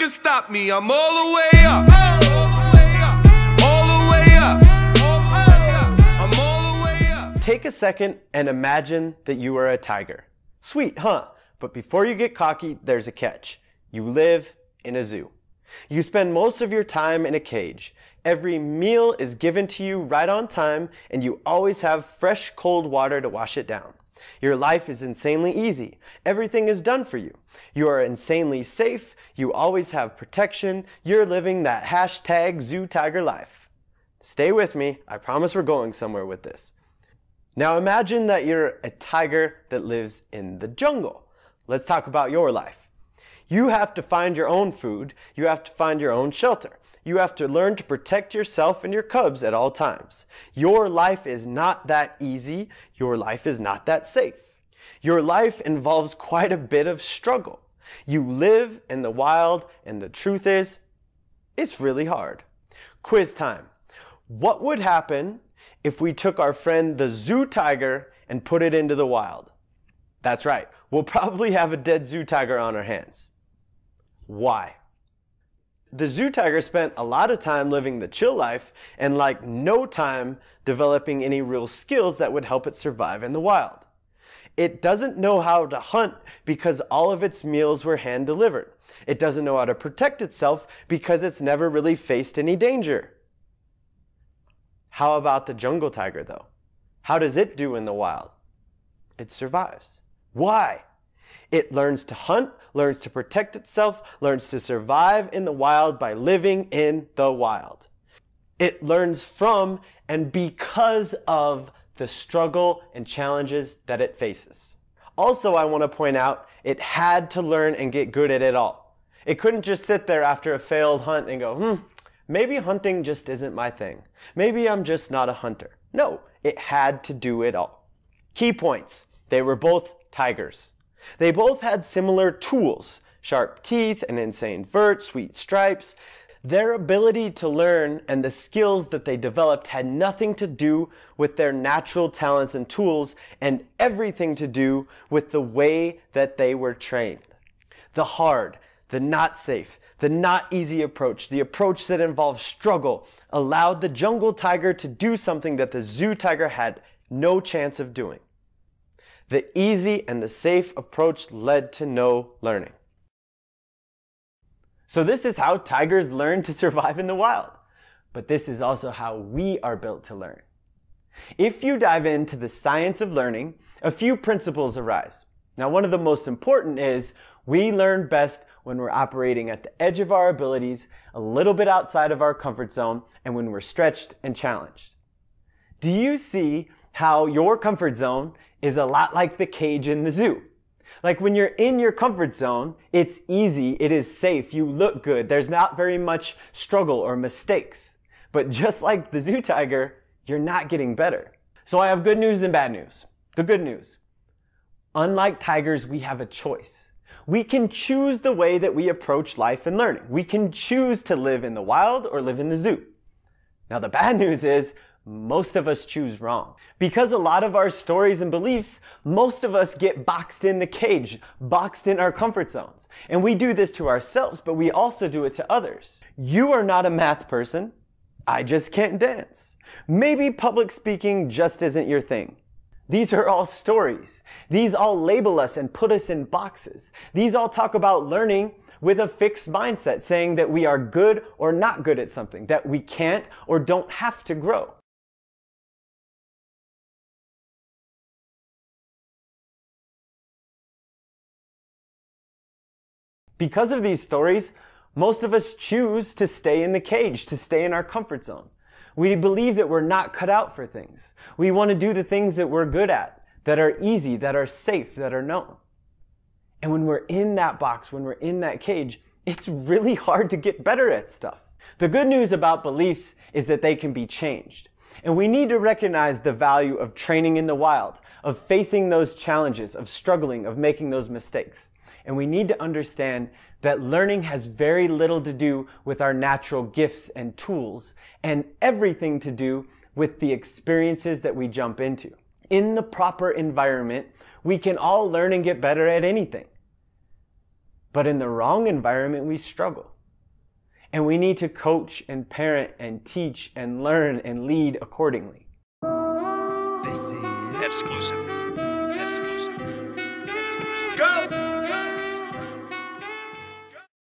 can stop me. I'm all the way up. All the way up. I'm all the way up. Take a second and imagine that you are a tiger. Sweet, huh? But before you get cocky, there's a catch. You live in a zoo. You spend most of your time in a cage. Every meal is given to you right on time, and you always have fresh, cold water to wash it down. Your life is insanely easy. Everything is done for you. You are insanely safe. You always have protection. You're living that hashtag zoo tiger life. Stay with me. I promise we're going somewhere with this. Now imagine that you're a tiger that lives in the jungle. Let's talk about your life. You have to find your own food. You have to find your own shelter. You have to learn to protect yourself and your cubs at all times. Your life is not that easy. Your life is not that safe. Your life involves quite a bit of struggle. You live in the wild, and the truth is, it's really hard. Quiz time. What would happen if we took our friend the zoo tiger and put it into the wild? That's right. We'll probably have a dead zoo tiger on our hands. Why? The zoo tiger spent a lot of time living the chill life and like no time developing any real skills that would help it survive in the wild. It doesn't know how to hunt because all of its meals were hand delivered. It doesn't know how to protect itself because it's never really faced any danger. How about the jungle tiger though? How does it do in the wild? It survives. Why? It learns to hunt, learns to protect itself, learns to survive in the wild by living in the wild. It learns from and because of the struggle and challenges that it faces. Also, I want to point out, it had to learn and get good at it all. It couldn't just sit there after a failed hunt and go, maybe hunting just isn't my thing. Maybe I'm just not a hunter. No, it had to do it all. Key points. They were both tigers. They both had similar tools, sharp teeth, an insane vert, sweet stripes. Their ability to learn and the skills that they developed had nothing to do with their natural talents and tools and everything to do with the way that they were trained. The hard, the not safe, the not easy approach, the approach that involved struggle, allowed the jungle tiger to do something that the zoo tiger had no chance of doing. The easy and the safe approach led to no learning. So this is how tigers learn to survive in the wild. But this is also how we are built to learn. If you dive into the science of learning, a few principles arise. Now, one of the most important is we learn best when we're operating at the edge of our abilities, a little bit outside of our comfort zone, and when we're stretched and challenged. Do you see how your comfort zone is a lot like the cage in the zoo? Like when you're in your comfort zone, it's easy, it is safe, you look good, there's not very much struggle or mistakes. But just like the zoo tiger, you're not getting better. So I have good news and bad news. The good news. Unlike tigers, we have a choice. We can choose the way that we approach life and learning. We can choose to live in the wild or live in the zoo. Now the bad news is, most of us choose wrong. Because a lot of our stories and beliefs, most of us get boxed in the cage, boxed in our comfort zones. And we do this to ourselves, but we also do it to others. You are not a math person. I just can't dance. Maybe public speaking just isn't your thing. These are all stories. These all label us and put us in boxes. These all talk about learning with a fixed mindset, saying that we are good or not good at something, that we can't or don't have to grow. Because of these stories, most of us choose to stay in the cage, to stay in our comfort zone. We believe that we're not cut out for things. We want to do the things that we're good at, that are easy, that are safe, that are known. And when we're in that box, when we're in that cage, it's really hard to get better at stuff. The good news about beliefs is that they can be changed. And we need to recognize the value of training in the wild, of facing those challenges, of struggling, of making those mistakes. And we need to understand that learning has very little to do with our natural gifts and tools, and everything to do with the experiences that we jump into. In the proper environment, we can all learn and get better at anything. But in the wrong environment, we struggle. And we need to coach and parent and teach and learn and lead accordingly. This is exclusive. Go!